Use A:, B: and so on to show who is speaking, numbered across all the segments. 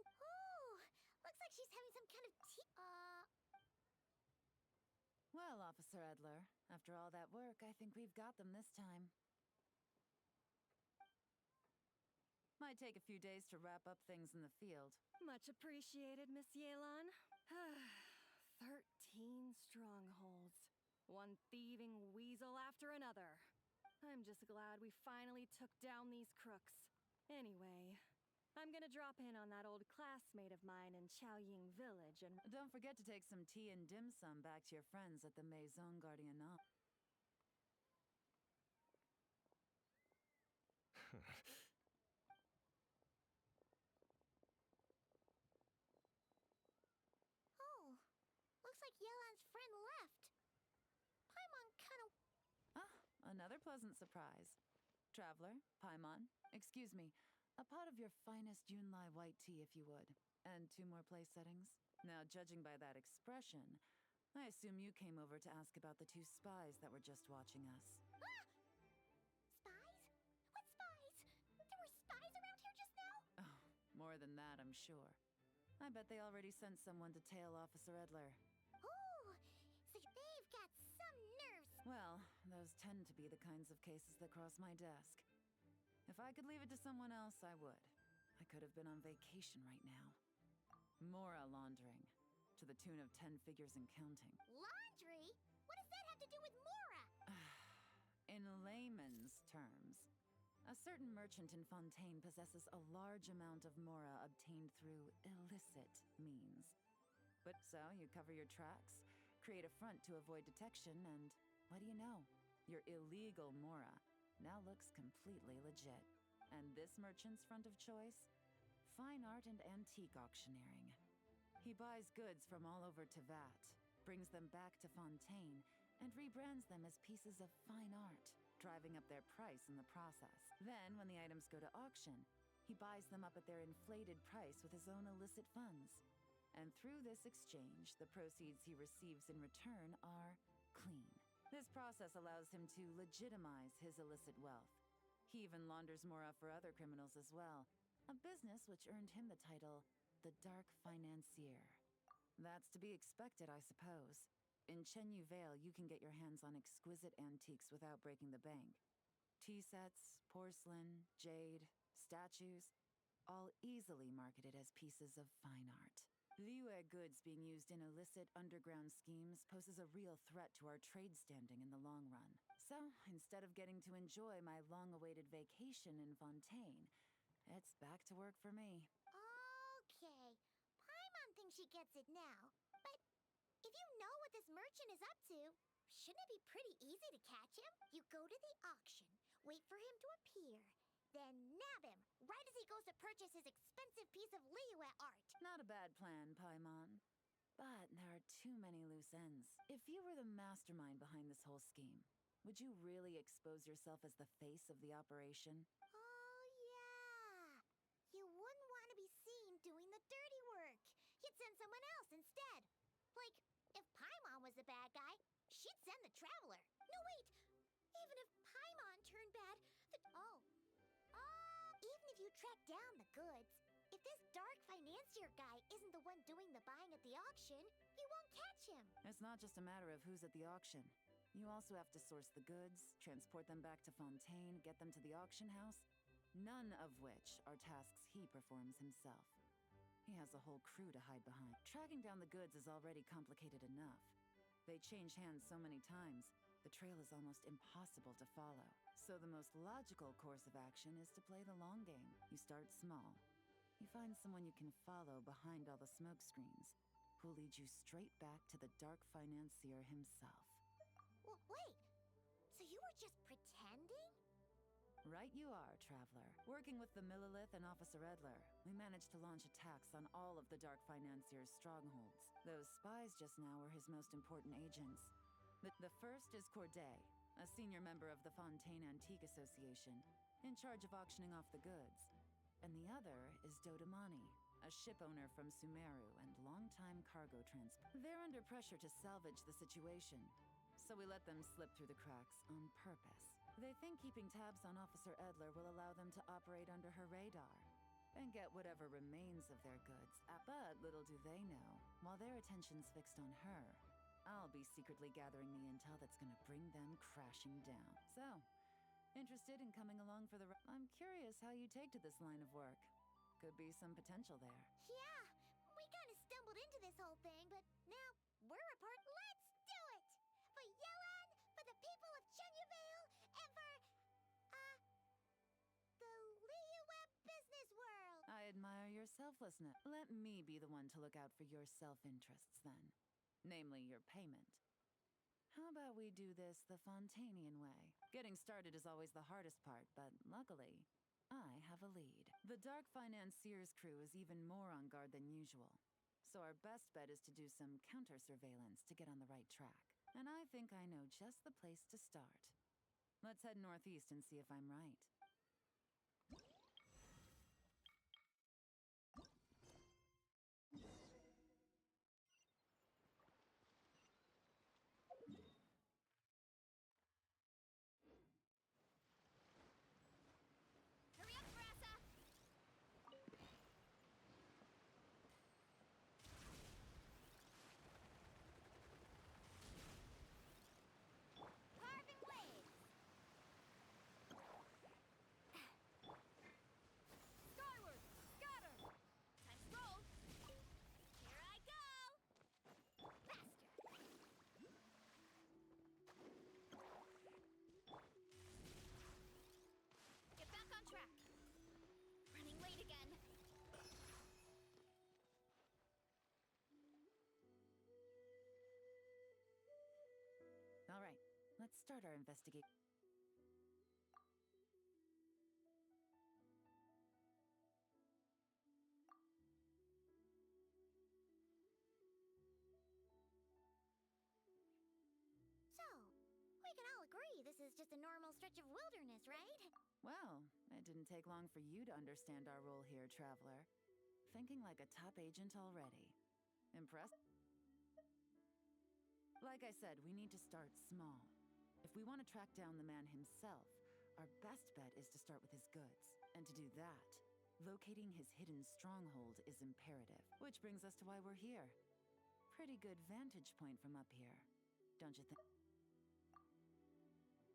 A: Ooh, looks like she's having some kind of tea.
B: Well, Officer Edler, after all that work, I think we've got them this time. Might take a few days to wrap up things in the field.
C: Much appreciated, Miss Yelan. 13 strongholds. One thieving weasel after another. I'm just glad we finally took down these crooks. Anyway, I'm gonna drop in on that old classmate of mine in Chaoying Village and...
B: Don't forget to take some tea and dim sum back to your friends at the Maison Gardiennage.
A: Oh, looks like Yelan's friend left. Paimon kinda...
B: Ah, another pleasant surprise. Traveler, Paimon, excuse me, a pot of your finest Yunlai white tea, if you would. And 2 more place settings. Now, judging by that expression, I assume you came over to ask about the 2 spies that were just watching us.
A: Ah! Spies? What spies? There were spies around here just now?
B: Oh, more than that, I'm sure. I bet they already sent someone to tail Officer Edler.
A: Ooh, so they've got some nerves.
B: Well, those tend to be the kinds of cases that cross my desk. If I could leave it to someone else, I would. I could have been on vacation right now. Mora laundering, to the tune of 10 figures and counting.
A: Laundry? What does that have to do with Mora?
B: In layman's terms, a certain merchant in Fontaine possesses a large amount of Mora obtained through illicit means. But so, you cover your tracks, create a front to avoid detection, and what do you know? Your illegal Mora now looks completely legit. And this merchant's front of choice? Fine art and antique auctioneering. He buys goods from all over Tevat, brings them back to Fontaine, and rebrands them as pieces of fine art, driving up their price in the process. Then, when the items go to auction, he buys them up at their inflated price with his own illicit funds. And through this exchange, the proceeds he receives in return are clean. This process allows him to legitimize his illicit wealth. He even launders Mora for other criminals as well, a business which earned him the title, the Dark Financier. That's to be expected, I suppose. In Chenyu Vale, you can get your hands on exquisite antiques without breaking the bank. Tea sets, porcelain, jade, statues, all easily marketed as pieces of fine art. Liyue goods being used in illicit underground schemes poses a real threat to our trade standing in the long run. So, instead of getting to enjoy my long-awaited vacation in Fontaine, it's back to work for me.
A: Okay, Paimon thinks she gets it now. But if you know what this merchant is up to, shouldn't it be pretty easy to catch him? You go to the auction, wait for him to appear, then nab him right as he goes to purchase his expensive piece of Liyue art.
B: Not a bad plan, Paimon. But there are too many loose ends. If you were the mastermind behind this whole scheme, would you really expose yourself as the face of the operation?
A: Oh, yeah. You wouldn't want to be seen doing the dirty work. You'd send someone else instead. Like, if Paimon was the bad guy, she'd send the Traveler. No, wait. Even if Paimon turned bad, even if you track down the goods, if this dark financier guy isn't the one doing the buying at the auction, you won't catch him.
B: It's not just a matter of who's at the auction. You also have to source the goods, transport them back to Fontaine, get them to the auction house, none of which are tasks he performs himself. He has a whole crew to hide behind. Tracking down the goods is already complicated enough. They change hands so many times, the trail is almost impossible to follow. So the most logical course of action is to play the long game. You start small. You find someone you can follow behind all the smoke screens, who'll lead you straight back to the dark financier himself.
A: Well, wait, so you were just pretending?
B: Right you are, Traveler. Working with the Millilith and Officer Edler, we managed to launch attacks on all of the Dark Financier's strongholds. Those spies just now were his most important agents. The first is Corday, a senior member of the Fontaine Antique Association, in charge of auctioning off the goods. And the other is Dodamani, a ship owner from Sumeru and longtime cargo transport. They're under pressure to salvage the situation, so we let them slip through the cracks on purpose. They think keeping tabs on Officer Edler will allow them to operate under her radar. and get whatever remains of their goods. But little do they know, while their attention's fixed on her, I'll be secretly gathering the intel that's gonna bring them crashing down. So, interested in coming along for the I'm curious how you take to this line of work. Could be some potential there.
A: Yeah, we kind of stumbled into this whole thing, but now we're a part. Let's do it! For Yelan, for the people of Chenyavale, and for, the Liyue business world!
B: I admire your selflessness. Let me be the one to look out for your self-interests then. Namely, your payment. How about we do this the Fontanian way? Getting started is always the hardest part, but luckily, I have a lead. The Dark Financier's crew is even more on guard than usual. So our best bet is to do some counter-surveillance to get on the right track. And I think I know just the place to start. Let's head northeast and see if I'm right.
A: Hurry up, Brassa! Carving waves!
C: Skyward! Scatter!
A: Time to roll! Here I go! Faster! Get back on track! Running late again!
B: All right, let's start our investigation.
A: So, we can all agree this is just a normal stretch of wilderness, right?
B: Well, it didn't take long for you to understand our role here, Traveler. Thinking like a top agent already. Impressed? Like I said, we need to start small. If we want to track down the man himself, our best bet is to start with his goods. And to do that, locating his hidden stronghold is imperative. Which brings us to why we're here. Pretty good vantage point from up here, don't you think?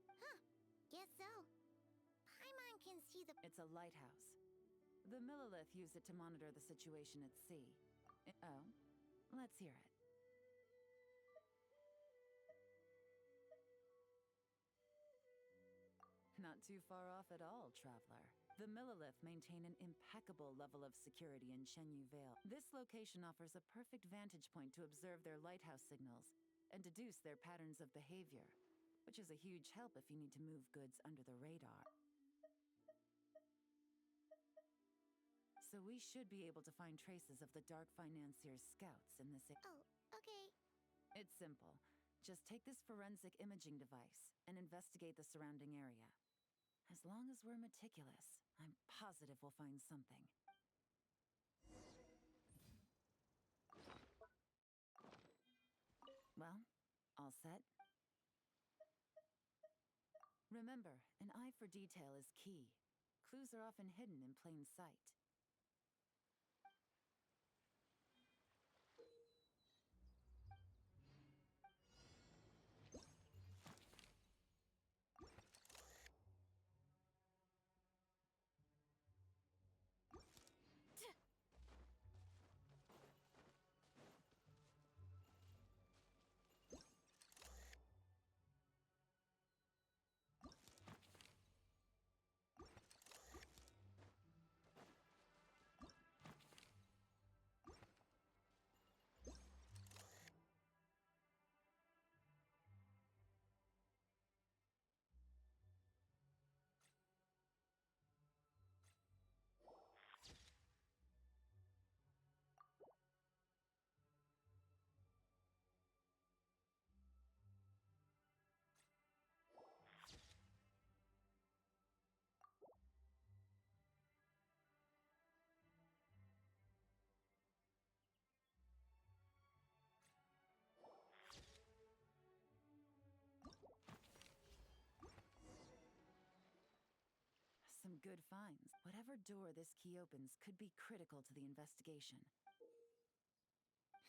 A: Huh. Guess so. Paimon can see the...
B: It's a lighthouse. The Millilith use it to monitor the situation at sea. Oh, let's hear it. Not too far off at all, Traveler. The Millilith maintain an impeccable level of security in Shenyu Vale. This location offers a perfect vantage point to observe their lighthouse signals and deduce their patterns of behavior, which is a huge help if you need to move goods under the radar. So we should be able to find traces of the Dark Financier's scouts in this area.
A: Oh, okay.
B: It's simple. Just take this forensic imaging device and investigate the surrounding area. As long as we're meticulous, I'm positive we'll find something. Well, all set? Remember, an eye for detail is key. Clues are often hidden in plain sight. some good finds. Whatever door this key opens could be critical to the investigation.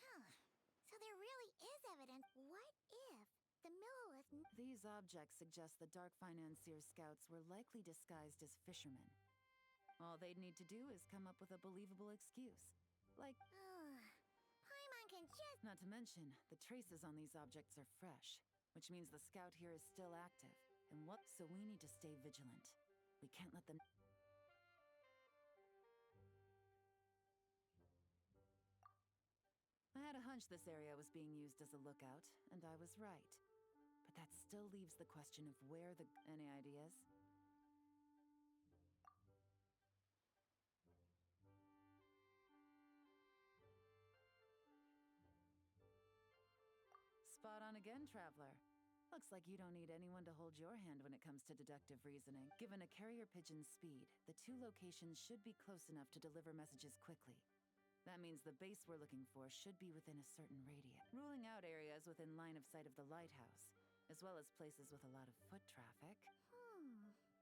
A: Huh. So there really is evidence. What if the Millilith...
B: These objects suggest the Dark Financier scouts were likely disguised as fishermen. All they'd need to do is come up with a believable excuse. Like...
A: Paimon can just...
B: Not to mention, the traces on these objects are fresh, which means the scout here is still active. And what? So we need to stay vigilant. We can't let them... I had a hunch this area was being used as a lookout, and I was right. But that still leaves the question of where the... Any ideas? Spot on again, Traveler. Looks like you don't need anyone to hold your hand when it comes to deductive reasoning. Given a carrier pigeon's speed, the two locations should be close enough to deliver messages quickly. That means the base we're looking for should be within a certain radius, ruling out areas within line of sight of the lighthouse, as well as places with a lot of foot traffic.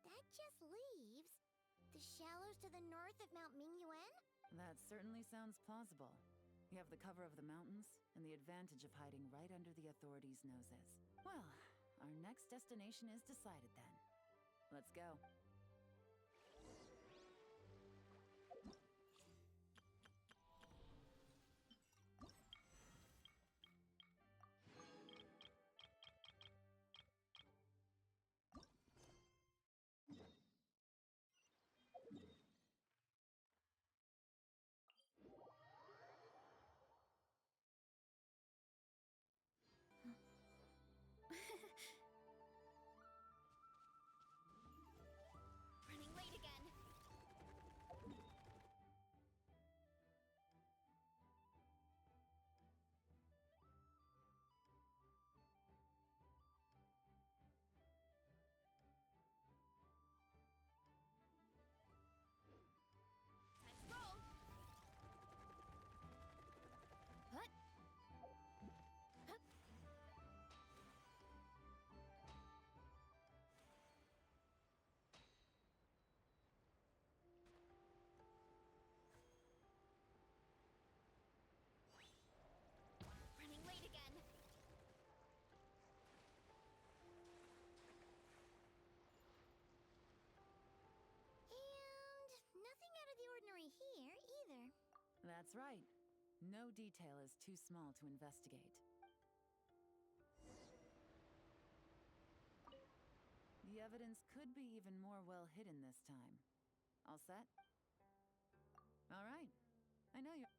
A: That just leaves the shallows to the north of Mount Mingyuan?
B: That certainly sounds plausible. You have the cover of the mountains, and the advantage of hiding right under the authorities' noses. Well, our next destination is decided then. Let's go.
A: Running late again. Time to roll. What? Hup. Running late again. And nothing out of the ordinary here either.
B: That's right. No detail is too small to investigate. The evidence could be even more well hidden this time. All set? All right. I know you're...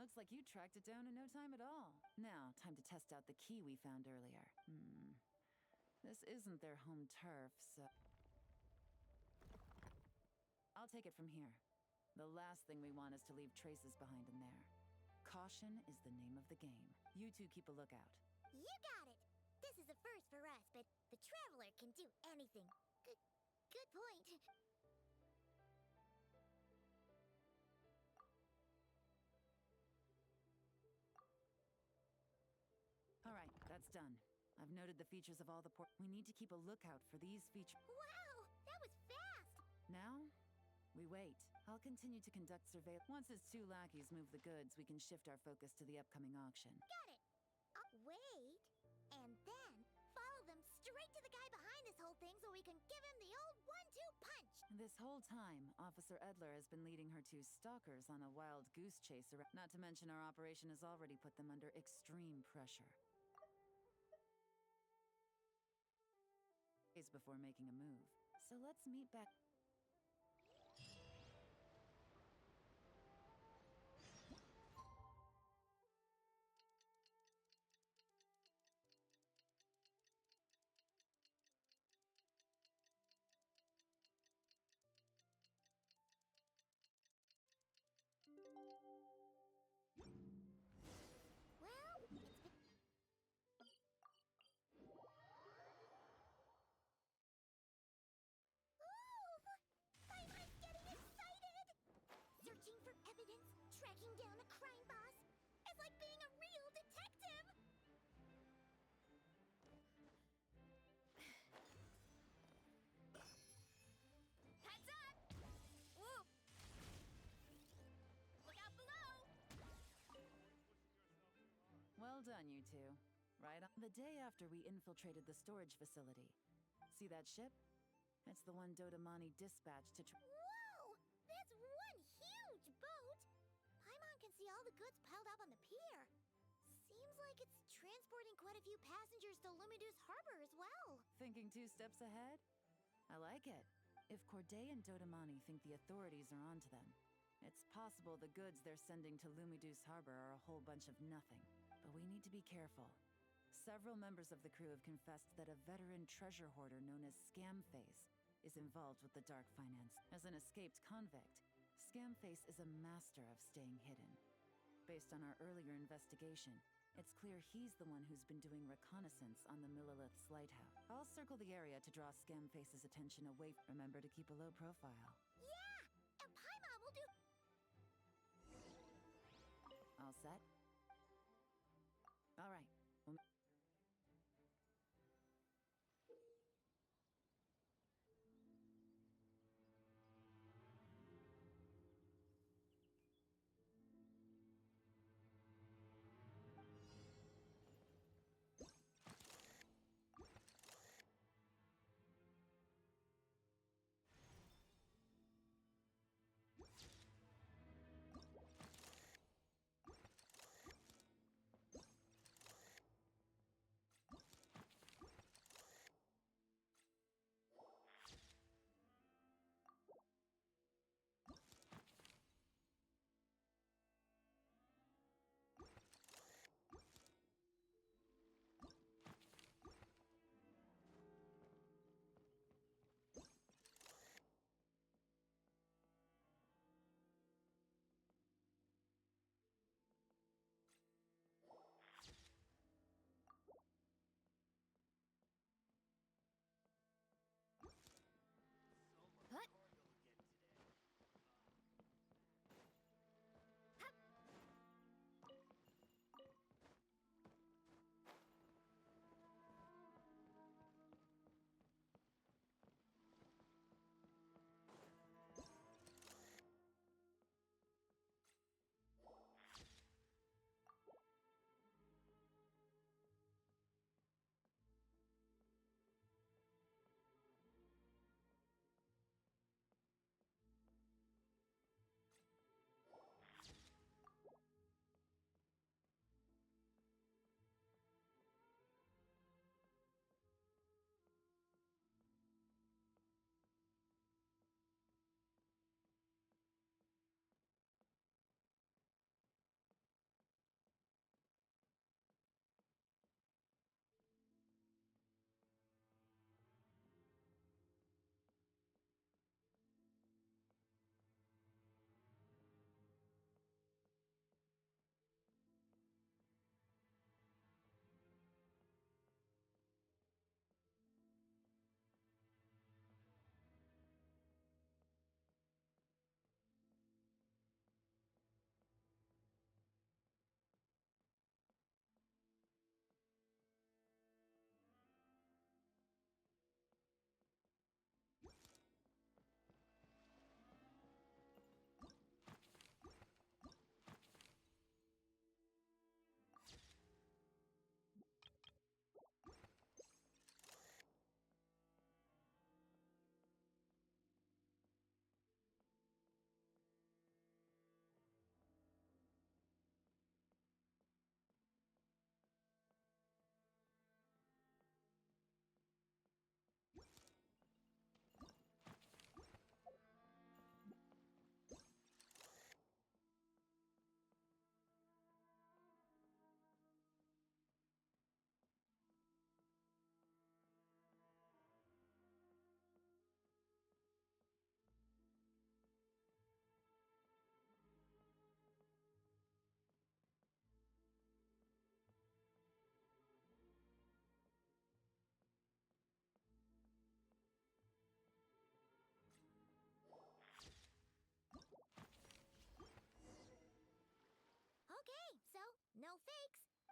B: Looks like you tracked it down in no time at all. Now, time to test out the key we found earlier. This isn't their home turf, so... I'll take it from here. The last thing we want is to leave traces behind in there. Caution is the name of the game. You two keep a lookout.
A: You got it. This is a first for us, but the Traveler can do anything. Good point.
B: All right, that's done. I've noted the features of all the port. We need to keep a lookout for these features.
A: Wow, that was fast.
B: Now, we wait. I'll continue to conduct surveillance. Once his two lackeys move the goods, we can shift our focus to the upcoming auction.
A: Got it. Wait, and then follow them straight to the guy behind this whole thing so we can give him the old 1-2 punch.
B: This whole time, Officer Edler has been leading her two stalkers on a wild goose chase around. Not to mention our operation has already put them under extreme pressure. Days before making a move. So let's meet back.
A: Well, it's been... Ooh! I'm getting excited! Searching for evidence, tracking down a crime boss. It's like being a real detective! Heads up! Whoa! Look out below!
B: Well done, you two. Right on the day after we infiltrated the storage facility. See that ship? It's the one Dodamani dispatched to
A: Whoa! That's one huge boat! Paimon can see all the goods piled up on the pier. Seems like it's transporting quite a few passengers to Lumidu's harbor as well.
B: Thinking 2 steps ahead? I like it. If Corday and Dodamani think the authorities are onto them, it's possible the goods they're sending to Lumidu's harbor are a whole bunch of nothing. But we need to be careful. Several members of the crew have confessed that a veteran treasure hoarder known as Scamface is involved with the dark finance. As an escaped convict, Scamface is a master of staying hidden. Based on our earlier investigation, it's clear he's the one who's been doing reconnaissance on the Millilith's lighthouse. I'll circle the area to draw Scamface's attention away. Remember to keep a low profile.
A: Yeah! And Paimon will do...
B: All set? All right. Well,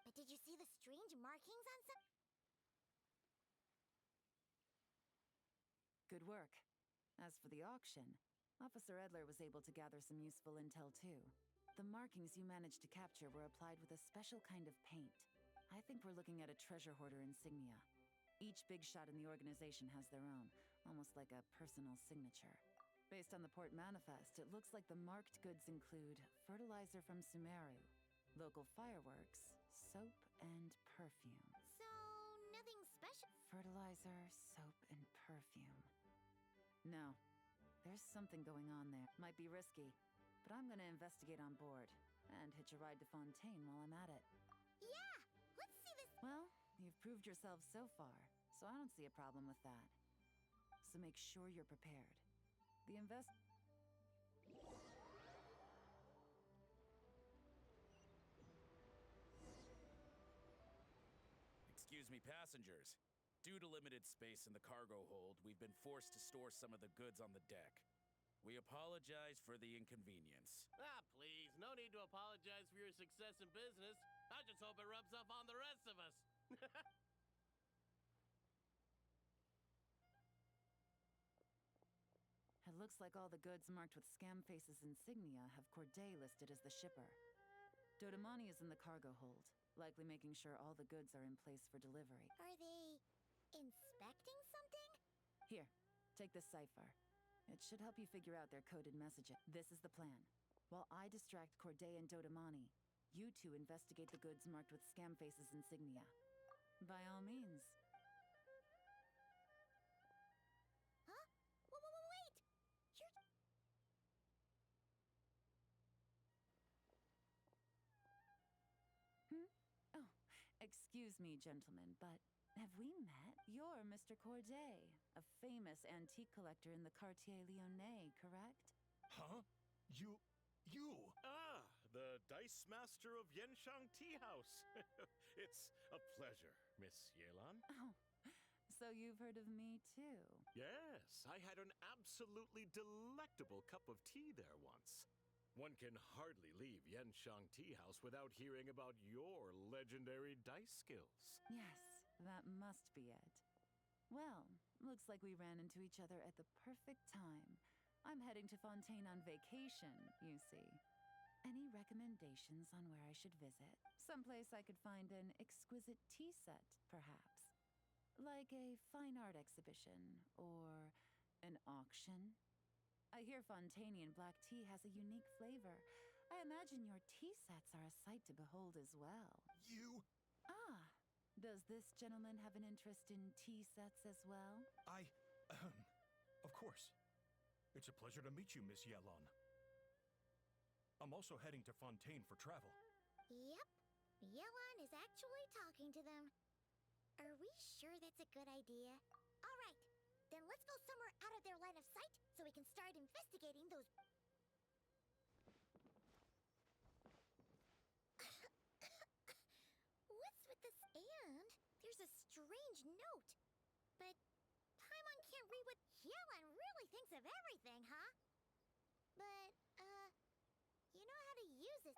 A: But did you see the strange markings on some?
B: Good work. As for the auction, Officer Edler was able to gather some useful intel too. The markings you managed to capture were applied with a special kind of paint. I think we're looking at a treasure hoarder insignia. Each big shot in the organization has their own, almost like a personal signature. Based on the port manifest, it looks like the marked goods include fertilizer from Sumeru, local fireworks, soap, and perfume.
A: So, nothing special?
B: Fertilizer, soap, and perfume. No. There's something going on there. Might be risky, but I'm gonna investigate on board and hitch a ride to Fontaine while I'm at it.
A: Yeah! Let's see this.
B: Well, you've proved yourself so far, so I don't see a problem with that. So make sure you're prepared. The
D: Excuse me, passengers. Due to limited space in the cargo hold, we've been forced to store some of the goods on the deck. We apologize for the inconvenience.
E: Ah, please, no need to apologize for your success in business. I just hope it rubs off on the rest of us.
B: It looks like all the goods marked with Scamface's insignia have Corday listed as the shipper. Dodamani is in the cargo hold, likely making sure all the goods are in place for delivery.
A: Are they inspecting something?
B: Here, take this cipher. It should help you figure out their coded messages. This is the plan. While I distract Corday and Dodamani, you two investigate the goods marked with Scamface's insignia. By all means.
A: Huh? Wait! You're...
B: Oh, excuse me, gentlemen, but have we met? You're Mr. Corday, a famous antique collector in the Quartier Lyonnais, correct?
F: Huh? You...
G: Ah, the Dice Master of Yenshang Tea House. It's a pleasure, Miss Yelan.
B: Oh, so you've heard of me too?
G: Yes, I had an absolutely delectable cup of tea there once. One can hardly leave Yenshang Tea House without hearing about your legendary dice skills.
B: Yes, that must be it. Well, looks like we ran into each other at the perfect time. I'm heading to Fontaine on vacation, you see. Any recommendations on where I should visit? Someplace I could find an exquisite tea set, perhaps. Like a fine art exhibition, or an auction. I hear Fontainian black tea has a unique flavor. I imagine your tea sets are a sight to behold as well.
F: You...
B: Ah, does this gentleman have an interest in tea sets as well?
F: Of course. It's a pleasure to meet you, Miss Yelan. I'm also heading to Fontaine for travel.
A: Yep. Yelan is actually talking to them. Are we sure that's a good idea? All right. Then let's go somewhere out of their line of sight so we can start investigating those... What's with this and? There's a strange note. But Paimon can't read what... Yelan really thinks of everything, huh? But, you know how to use it.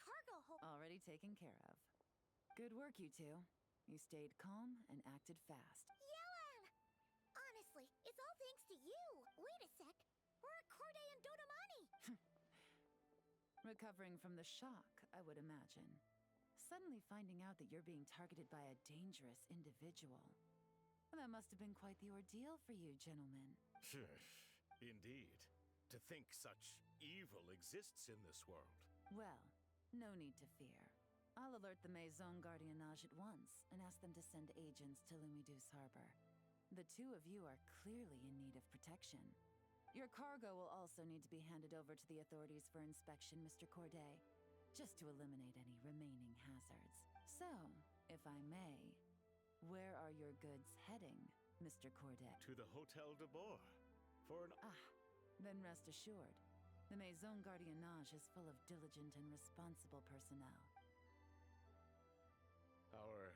A: cargo hold.
B: Already taken care of. Good work, you two. You stayed calm and acted fast.
A: Yelan! Honestly, it's all thanks to you. Wait a sec. Where are Corday and Dodamani?
B: Recovering from the shock, I would imagine. Suddenly finding out that you're being targeted by a dangerous individual. That must have been quite the ordeal for you, gentlemen.
G: Indeed. To think such evil exists in this world.
B: Well, no need to fear. I'll alert the Maison Gardiennage at once and ask them to send agents to Lumidus Harbor. The two of you are clearly in need of protection. Your cargo will also need to be handed over to the authorities for inspection, Mr. Corday, just to eliminate any remaining hazards. So, if I may, where are your goods heading, Mr. Corday?
G: To the Hotel de Bois. For an...
B: Then rest assured, the Maison Gardiennage is full of diligent and responsible personnel.
G: Our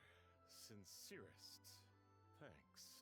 G: sincerest thanks.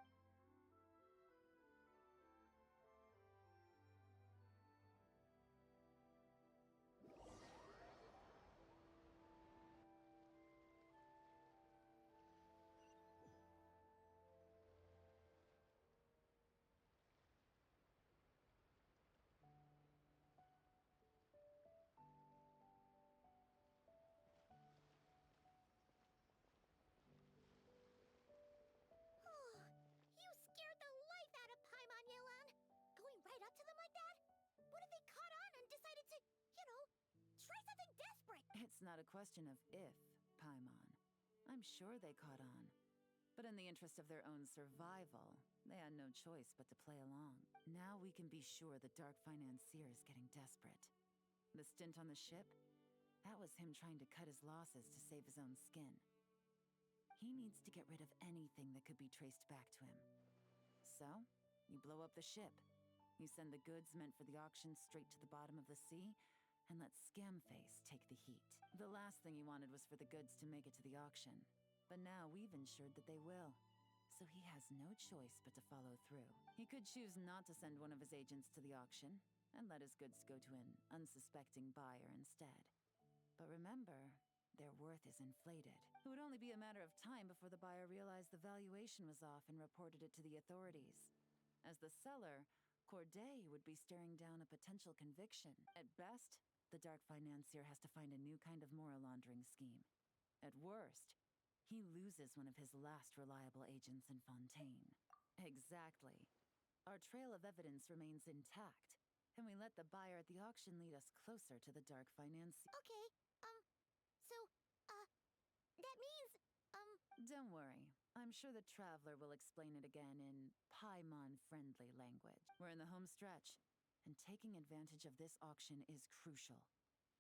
A: You scared the life out of Paimon, Yelan. Going right up to them like that? What if they caught on and decided to, try something desperate?
B: It's not a question of if, Paimon. I'm sure they caught on. But in the interest of their own survival, they had no choice but to play along. Now we can be sure the Dark Financier is getting desperate. The stint on the ship? That was him trying to cut his losses to save his own skin. He needs to get rid of anything that could be traced back to him. So, you blow up the ship. You send the goods meant for the auction straight to the bottom of the sea, and let Scamface take the heat. The last thing he wanted was for the goods to make it to the auction. But now we've ensured that they will. So he has no choice but to follow through. He could choose not to send one of his agents to the auction, and let his goods go to an unsuspecting buyer instead. But remember, their worth is inflated. It would only be a matter of time before the buyer realized the valuation was off and reported it to the authorities. As the seller, Corday would be staring down a potential conviction. At best, the Dark Financier has to find a new kind of moral laundering scheme. At worst, he loses one of his last reliable agents in Fontaine. Exactly. Our trail of evidence remains intact, and we let the buyer at the auction lead us closer to the Dark Financier.
A: Okay, that means,
B: Don't worry. I'm sure the Traveler will explain it again in Paimon-friendly language. We're in the home stretch, and taking advantage of this auction is crucial.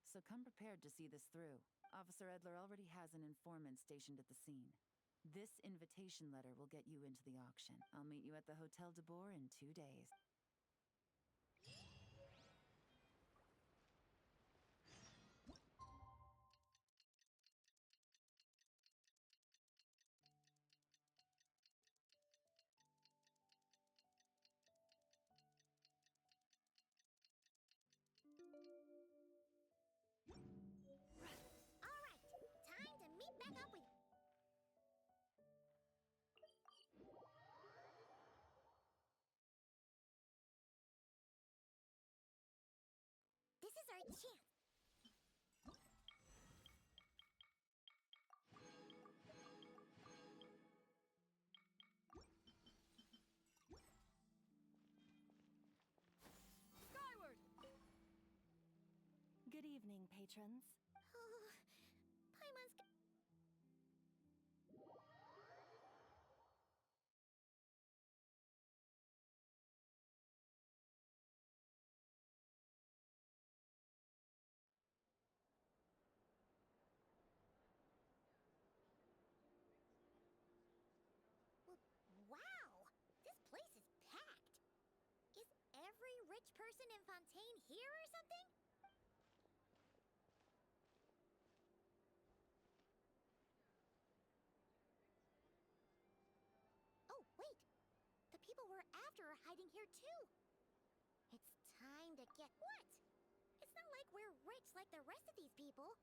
B: So come prepared to see this through. Officer Edler already has an informant stationed at the scene. This invitation letter will get you into the auction. I'll meet you at the Hotel de Bois in 2 days.
A: all right, time to meet back up with... This is our chance.
C: Skyward! Good evening, patrons.
A: Oh, Paimon's... Wow! This place is packed! Is every rich person in Fontaine here or something? Oh, wait! The people we're after are hiding here too! It's time to get... What? It's not like we're rich like the rest of these people.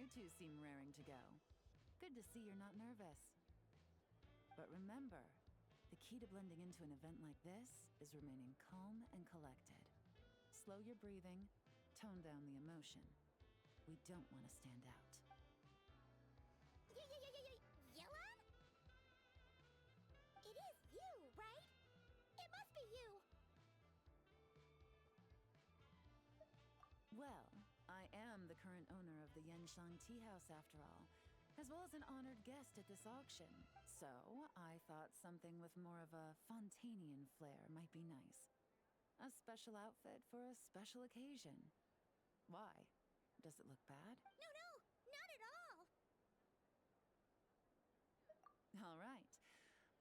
B: You two seem raring to go. Good to see you're not nervous. But remember, the key to blending into an event like this is remaining calm and collected. Slow your breathing, tone down the emotion. We don't want to stand out.
A: Yelan? It is you, right? It must be you.
B: Well, I am the current owner of the Yenshang Tea House after all, as well as an honored guest at this auction. So, I thought something with more of a Fontanian flair might be nice. A special outfit for a special occasion. Why? Does it look bad?
A: No, not at all.
B: All right.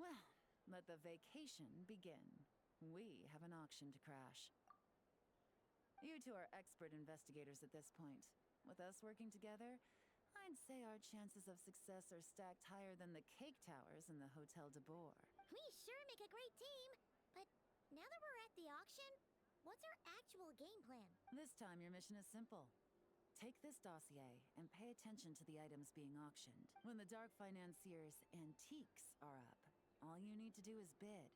B: Well, let the vacation begin. We have an auction to crash. You two are expert investigators at this point. With us working together, I'd say our chances of success are stacked higher than the cake towers in the Hotel de Boer.
A: We sure make a great team. But now that we're at the auction, what's our actual game plan?
B: This time, your mission is simple. Take this dossier and pay attention to the items being auctioned. When the Dark Financier's antiques are up, all you need to do is bid.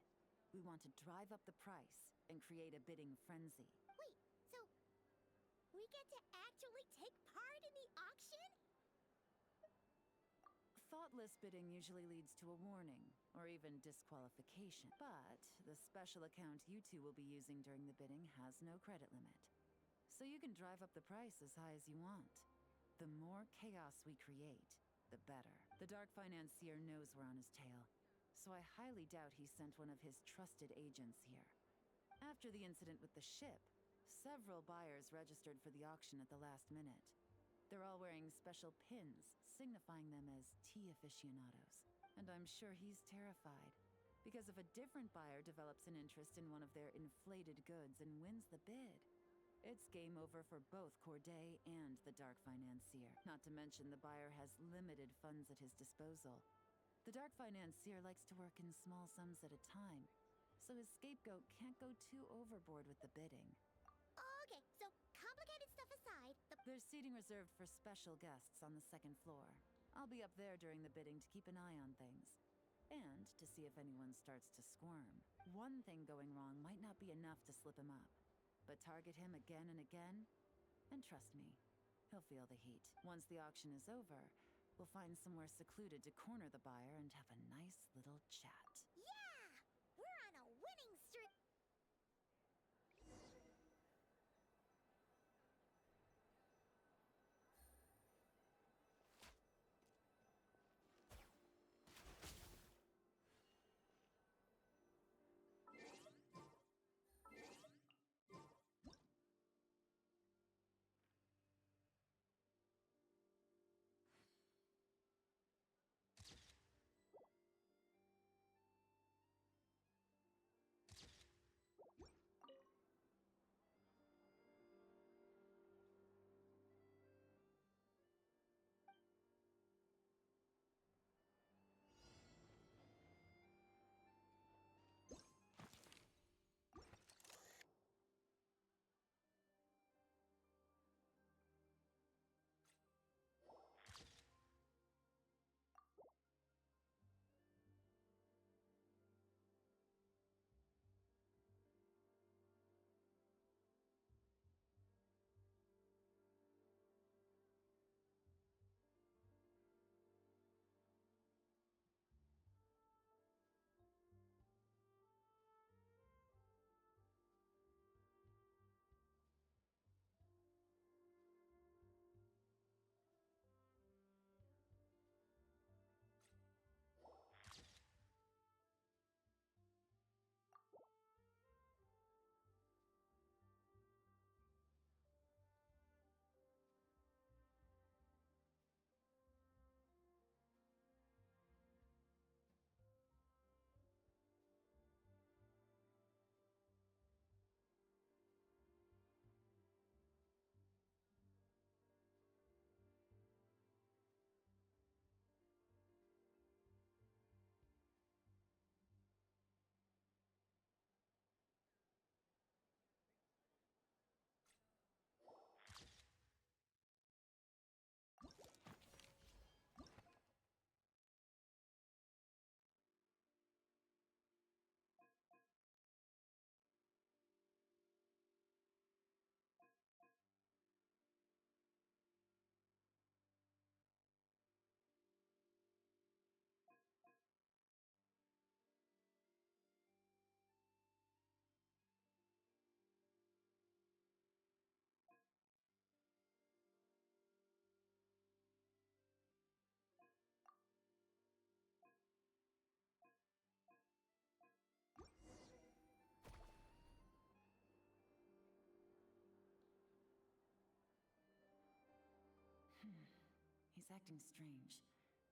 B: We want to drive up the price and create a bidding frenzy.
A: Wait, so we get to actually take part in the auction?
B: Thoughtless bidding usually leads to a warning, or even disqualification. But the special account you two will be using during the bidding has no credit limit. So you can drive up the price as high as you want. The more chaos we create, the better. The Dark Financier knows we're on his tail, so I highly doubt he sent one of his trusted agents here. After the incident with the ship, several buyers registered for the auction at the last minute. They're all wearing special pins, signifying them as tea aficionados. And I'm sure he's terrified, because if a different buyer develops an interest in one of their inflated goods and wins the bid, it's game over for both Corday and the Dark Financier. Not to mention the buyer has limited funds at his disposal. The Dark Financier likes to work in small sums at a time, so his scapegoat can't go too overboard with the bidding.
A: Okay, so complicated stuff aside,
B: There's seating reserved for special guests on the second floor. I'll be up there during the bidding to keep an eye on things, and to see if anyone starts to squirm. One thing going wrong might not be enough to slip him up, but target him again and again, and trust me, he'll feel the heat. Once the auction is over, we'll find somewhere secluded to corner the buyer and have a nice little chat.
A: yeah! We're on a winning streak!
B: He's acting strange,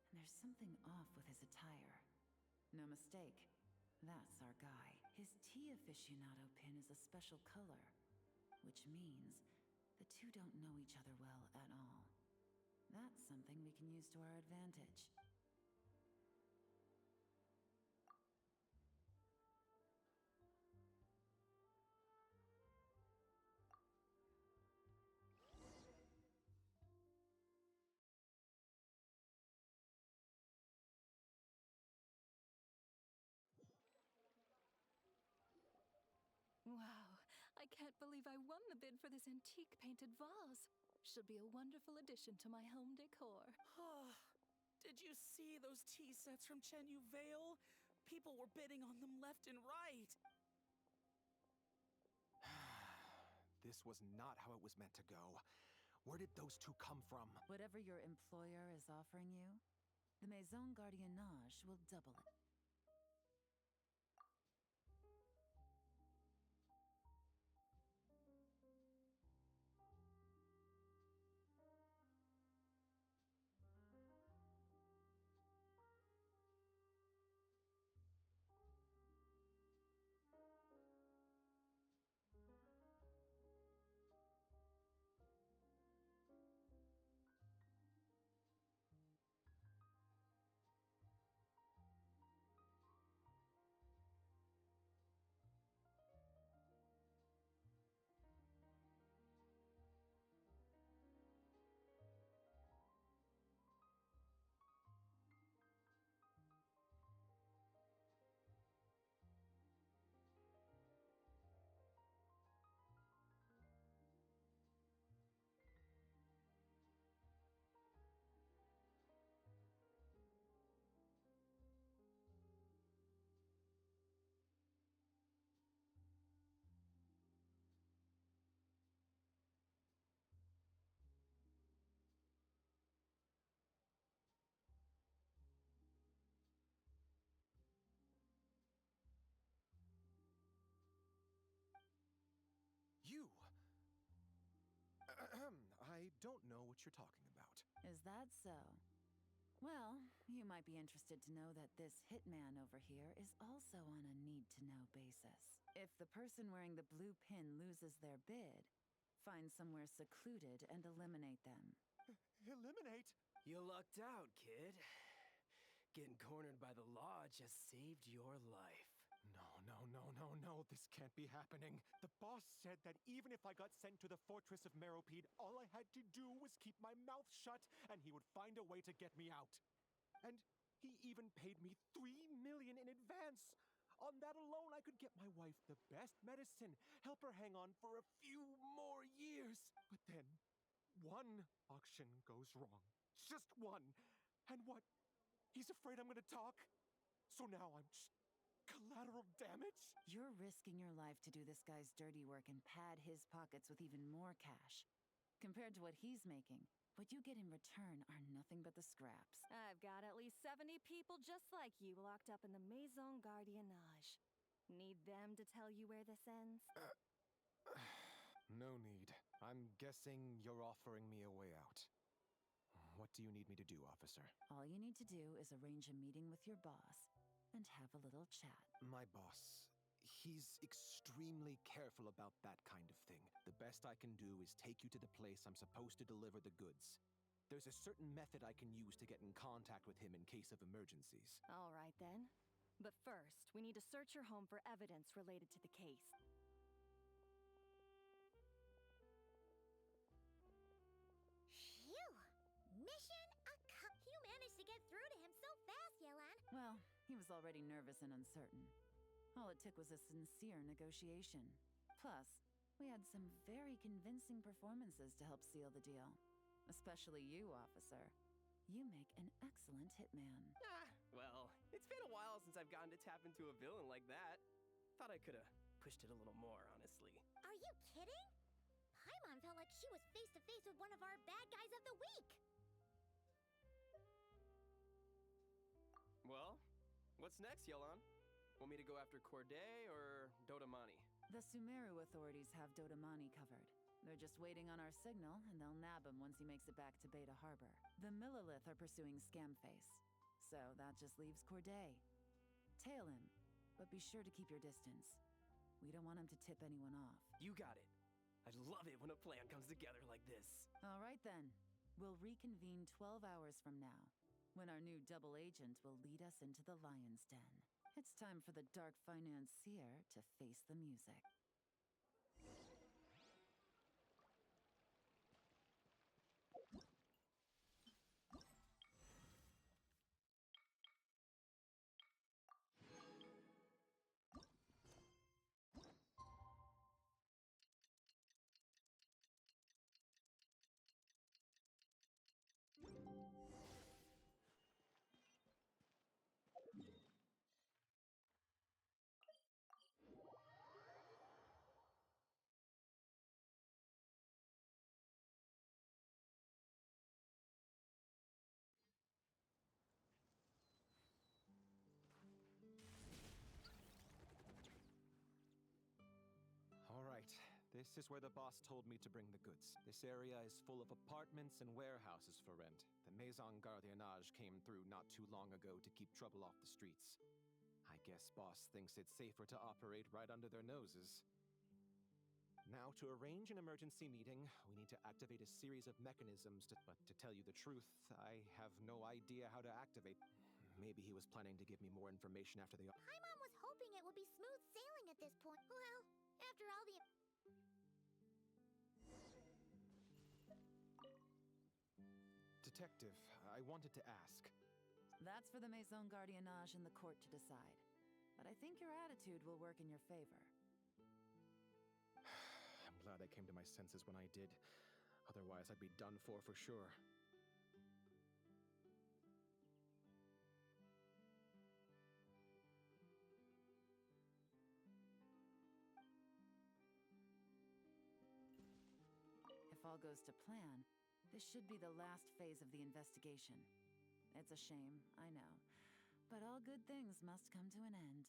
B: and there's something off with his attire. No mistake, that's our guy. His tea aficionado pin is a special color, which means the two don't know each other well at all. That's something we can use to our advantage.
H: Wow, I can't believe I won the bid for this antique painted vase. Should be a wonderful addition to my home decor.
D: Did you see those tea sets from Chenyu Vale? People were bidding on them left and right.
I: This was not how it was meant to go. Where did those two come from?
B: Whatever your employer is offering you, the Maison Gardiennage will double it.
I: You! I don't know what you're talking about.
B: Is that so? Well, you might be interested to know that this hitman over here is also on a need-to-know basis. If the person wearing the blue pin loses their bid, find somewhere secluded and eliminate them.
I: Eliminate?
J: You lucked out, kid. Getting cornered by the law just saved your life.
I: No. This can't be happening. The boss said that even if I got sent to the fortress of Meropide, all I had to do was keep my mouth shut and he would find a way to get me out. And he even paid me $3 million in advance. On that alone, I could get my wife the best medicine, help her hang on for a few more years. But then, one auction goes wrong. Just one. And what? He's afraid I'm gonna talk? So now I'm just collateral damage?
B: You're risking your life to do this guy's dirty work and pad his pockets with even more cash. Compared to what he's making, what you get in return are nothing but the scraps.
C: I've got at least 70 people just like you locked up in the Maison Gardiennage. Need them to tell you where this ends?
I: No need. I'm guessing you're offering me a way out. What do you need me to do, officer?
B: All you need to do is arrange a meeting with your boss and have a little chat.
I: My boss, he's extremely careful about that kind of thing. The best I can do is take you to the place I'm supposed to deliver the goods. There's a certain method I can use to get in contact with him in case of emergencies.
C: All right then. But first, we need to search your home for evidence related to the case.
A: Phew! Mission You managed to get through to him so fast, Yelan.
B: Well, he was already nervous and uncertain. All it took was a sincere negotiation. Plus, we had some very convincing performances to help seal the deal. Especially you, officer. You make an excellent hitman.
J: Well, it's been a while since I've gotten to tap into a villain like that. Thought I could have pushed it a little more, honestly.
A: Are you kidding? Paimon felt like she was face to face with one of our bad guys of the week.
J: Well, what's next, Yelan? Want me to go after Corday or Dodamani?
B: The Sumeru authorities have Dodamani covered. They're just waiting on our signal, and they'll nab him once he makes it back to Beta Harbor. The Millilith are pursuing Scamface, so that just leaves Corday. Tail him, but be sure to keep your distance. We don't want him to tip anyone off.
J: You got it. I love it when a plan comes together like this.
B: All right then. We'll reconvene 12 hours from now, when our new double agent will lead us into the Lion's Den. It's time for the Dark Financier to face the music.
I: All right, this is where the boss told me to bring the goods. This area is full of apartments and warehouses for rent. The Maison Gardiennage came through not too long ago to keep trouble off the streets. I guess boss thinks it's safer to operate right under their noses. Now, to arrange an emergency meeting, we need to activate a series of mechanisms, but to tell you the truth, I have no idea how to activate. Maybe he was planning to give me more information after the...
A: Paimon was hoping it would be smooth sailing at this point. Well, after all the...
I: Detective, I wanted to ask.
B: That's for the Maison Gardiennage and the court to decide. But I think your attitude will work in your favor.
I: I'm glad I came to my senses when I did. Otherwise, I'd be done for sure.
B: If all goes to plan, this should be the last phase of the investigation. It's a shame, I know. But all good things must come to an end.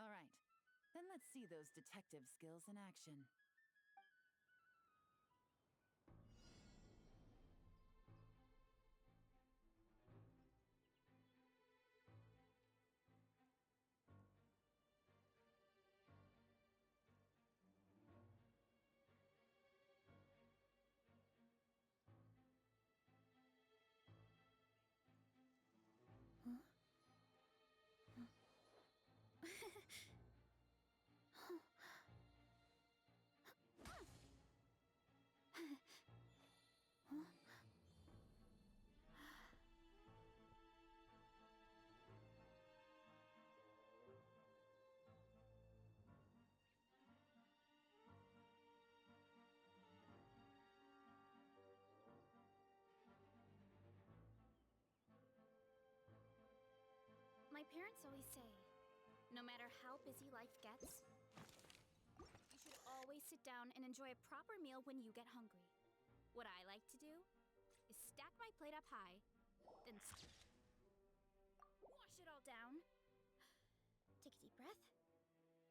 B: All right, then let's see those detective skills in action.
K: My parents always say, no matter how busy life gets, you should always sit down and enjoy a proper meal when you get hungry. What I like to do is stack my plate up high, then wash it all down. Take a deep breath,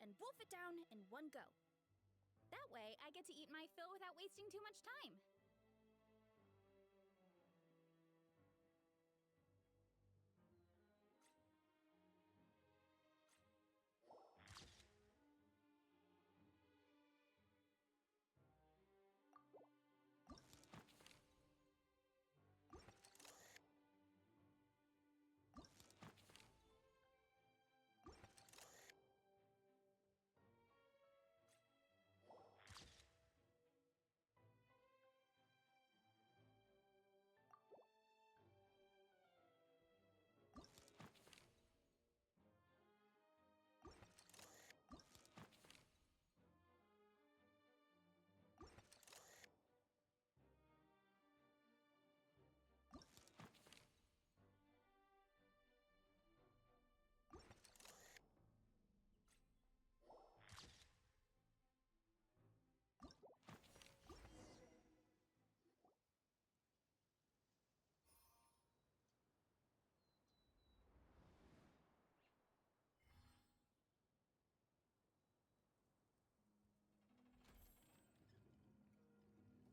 K: and wolf it down in one go. That way, I get to eat my fill without wasting too much time.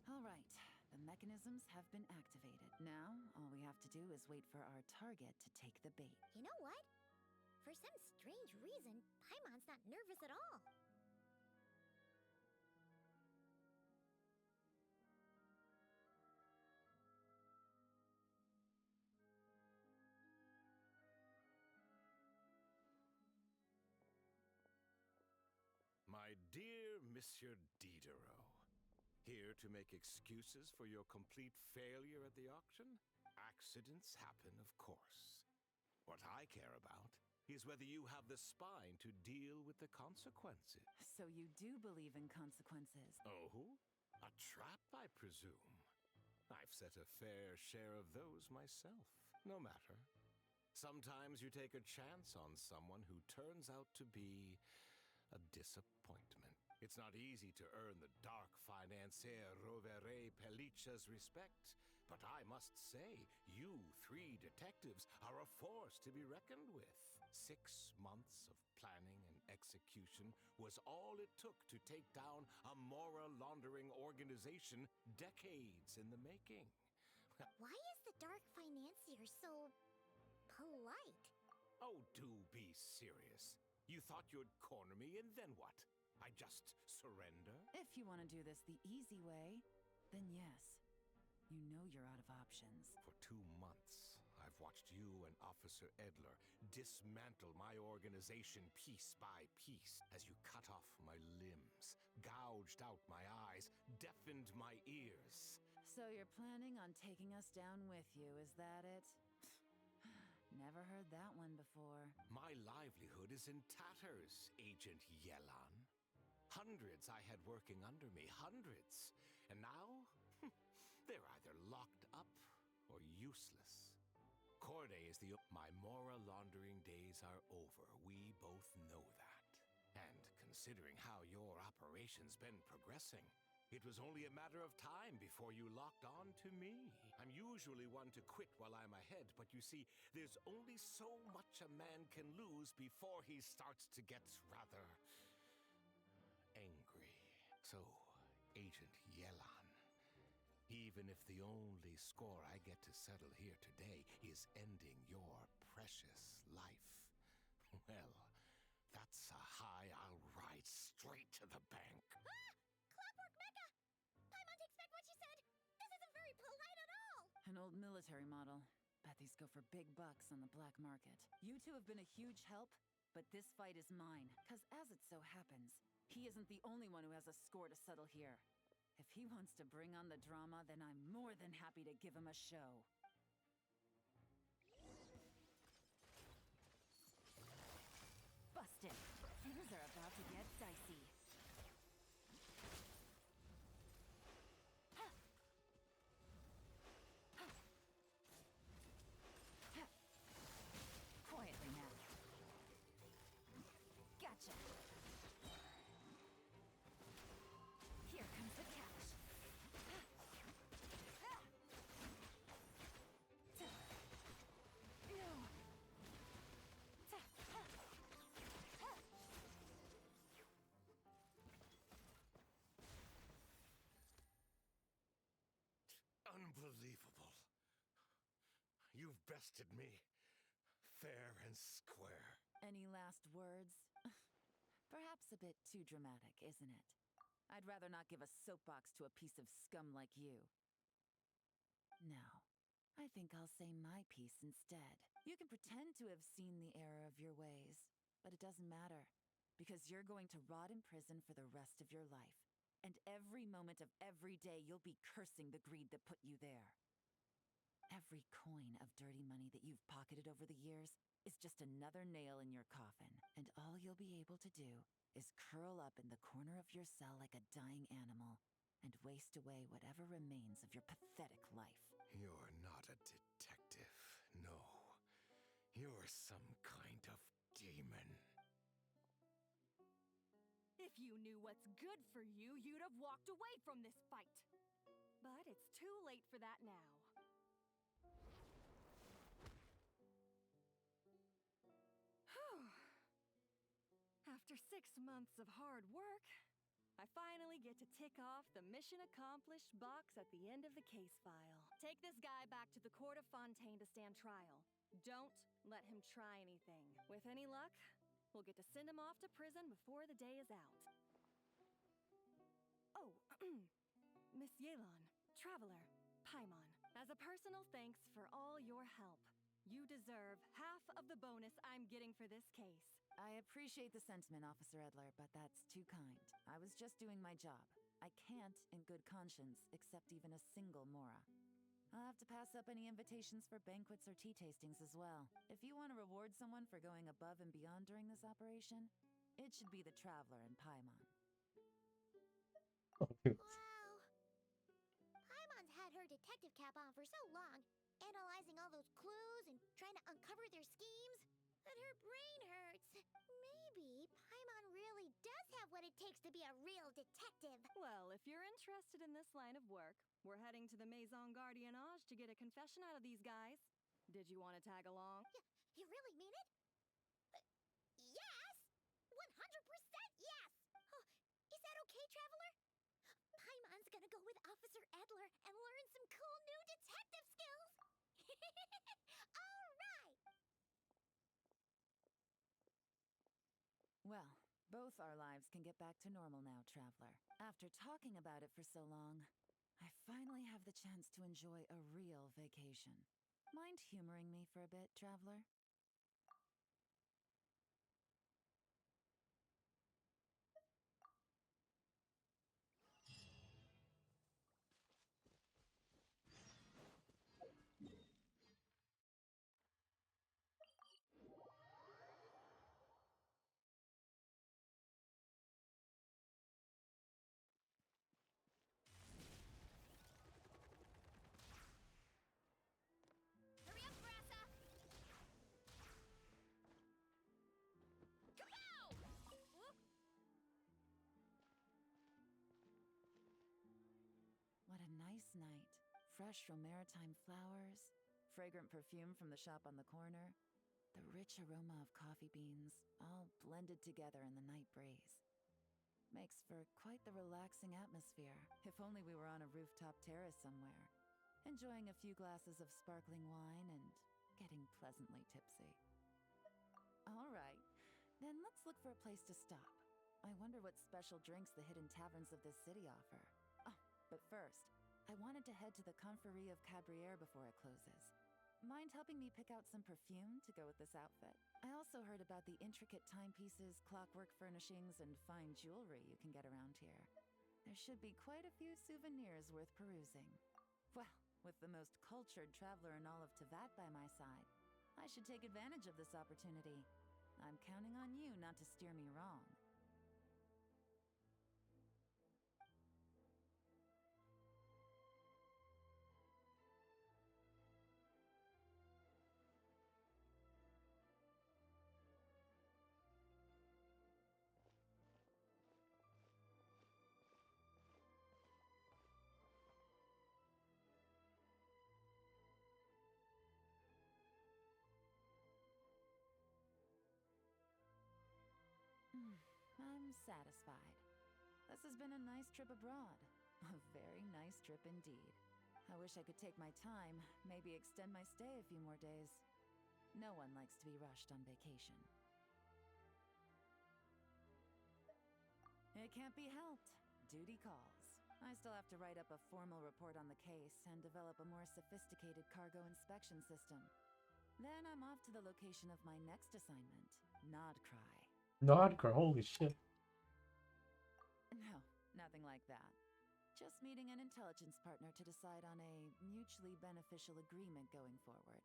B: All right, the mechanisms have been activated. Now, all we have to do is wait for our target to take the bait.
A: You know what? For some strange reason, Paimon's not nervous at all.
G: My dear Monsieur Diderot, here to make excuses for your complete failure at the auction? Accidents happen, of course. What I care about is whether you have the spine to deal with the consequences.
B: So you do believe in consequences?
G: Oh? A trap, I presume. I've set a fair share of those myself. No matter. Sometimes you take a chance on someone who turns out to be a disappointment. It's not easy to earn the dark financier Rovere Pelliccia's respect, but I must say, you three detectives are a force to be reckoned with. 6 months of planning and execution was all it took to take down a moral laundering organization decades in the making.
A: Why is the Dark Financier so polite?
G: Oh, do be serious. You thought you'd corner me, and then what? I just surrender?
B: If you want to do this the easy way, then yes. You know you're out of options.
G: For 2 months, I've watched you and Officer Edler dismantle my organization piece by piece as you cut off my limbs, gouged out my eyes, deafened my ears.
B: So you're planning on taking us down with you, is that it? Never heard that one before.
G: My livelihood is in tatters, Agent Yelan. Hundreds I had working under me, hundreds. And now, they're either locked up or useless. Corday is my moral laundering days are over. We both know that. And considering how your operation's been progressing, it was only a matter of time before you locked on to me. I'm usually one to quit while I'm ahead, but you see, there's only so much a man can lose before he starts to get rather angry. So, Agent Yelan, even if the only score I get to settle here today is ending your precious life, well, that's a high I'll ride straight to the bank.
A: Clockwork Mecha! Paimon takes back what she said! This isn't very polite at all!
B: An old military model. Bet these go for big bucks on the black market. You two have been a huge help, but this fight is mine. 'Cause as it so happens, he isn't the only one who has a score to settle here. If he wants to bring on the drama, then I'm more than happy to give him a show. Busted! Things are about to get dicey. Quietly now. Gotcha! Here comes the catch.
G: Unbelievable. You've bested me, fair and square.
B: Any last words? Perhaps a bit too dramatic, isn't it? I'd rather not give a soapbox to a piece of scum like you. No, I think I'll say my piece instead. You can pretend to have seen the error of your ways, but it doesn't matter, because you're going to rot in prison for the rest of your life. And every moment of every day you'll be cursing the greed that put you there. Every coin of dirty money that you've pocketed over the years is just another nail in your coffin, and all you'll be able to do is curl up in the corner of your cell like a dying animal and waste away whatever remains of your pathetic life.
G: You're not a detective, no. You're some kind of demon.
C: If you knew what's good for you, you'd have walked away from this fight. But it's too late for that now. Whew. After 6 months of hard work, I finally get to tick off the mission accomplished box at the end of the case file. Take this guy back to the court of Fontaine to stand trial. Don't let him try anything. With any luck, we'll get to send him off to prison before the day is out. Oh, Miss Yelan, Traveler, Paimon, as a personal thanks for all your help, you deserve half of the bonus I'm getting for this case.
B: I appreciate the sentiment, Officer Edler, but that's too kind. I was just doing my job. I can't, in good conscience, accept even a single Mora. I'll have to pass up any invitations for banquets or tea tastings as well. If you want to reward someone for going above and beyond during this operation, it should be the Traveler and Paimon.
A: Wow. Paimon's had her detective cap on for so long, analyzing all those clues and trying to uncover their schemes, that her brain hurts. Maybe Paimon really does have what it takes to be a real detective.
C: Well, if you're interested in this line of work, we're heading to the Maison Gardiennage to get a confession out of these guys. Did you want to tag along?
A: You really mean it? Yes! 100% yes! Oh, is that okay, Traveler? Paimon's gonna go with Officer Edler and learn some cool new detective skills! All right!
B: Well, both our lives can get back to normal now, Traveler. After talking about it for so long, I finally have the chance to enjoy a real vacation. Mind humoring me for a bit, Traveler?
K: Hurry up, Brassa! Kapow! Whoop!
B: What a nice night. Fresh from maritime flowers, fragrant perfume from the shop on the corner, the rich aroma of coffee beans, all blended together in the night breeze. Makes for quite the relaxing atmosphere. If only we were on a rooftop terrace somewhere, enjoying a few glasses of sparkling wine and getting pleasantly tipsy. All right, then let's look for a place to stop. I wonder what special drinks the hidden taverns of this city offer. Oh, but first, I wanted to head to the Confrérie of Cabriere before it closes. Mind helping me pick out some perfume to go with this outfit? I also heard about the intricate timepieces, clockwork furnishings, and fine jewelry you can get around here. There should be quite a few souvenirs worth perusing. Well, with the most cultured traveler in all of Teyvat by my side, I should take advantage of this opportunity. I'm counting on you not to steer me wrong. I'm satisfied. This has been a nice trip abroad. A very nice trip indeed. I wish I could take my time, maybe extend my stay a few more days. No one likes to be rushed on vacation. It can't be helped. Duty calls. I still have to write up a formal report on the case and develop a more sophisticated cargo inspection system. Then I'm off to the location of my next assignment, Nodcry.
L: Nodcry, holy shit.
B: No, nothing like that. Just meeting an intelligence partner to decide on a mutually beneficial agreement going forward.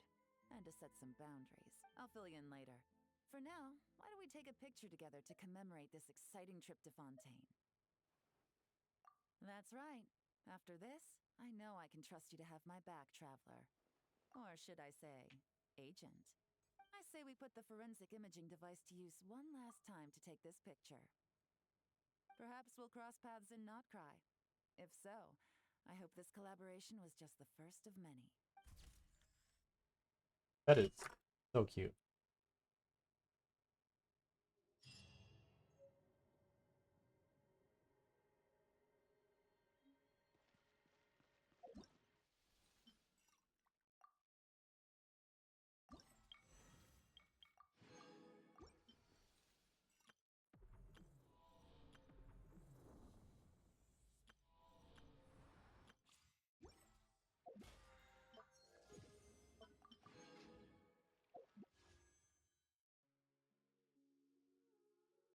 B: And to set some boundaries. I'll fill you in later. For now, why don't we take a picture together to commemorate this exciting trip to Fontaine? That's right. After this, I know I can trust you to have my back, Traveler. Or should I say, Agent. I say we put the forensic imaging device to use one last time to take this picture. Perhaps we'll cross paths in Notcry. If so, I hope this collaboration was just the first of many.
L: That is so cute.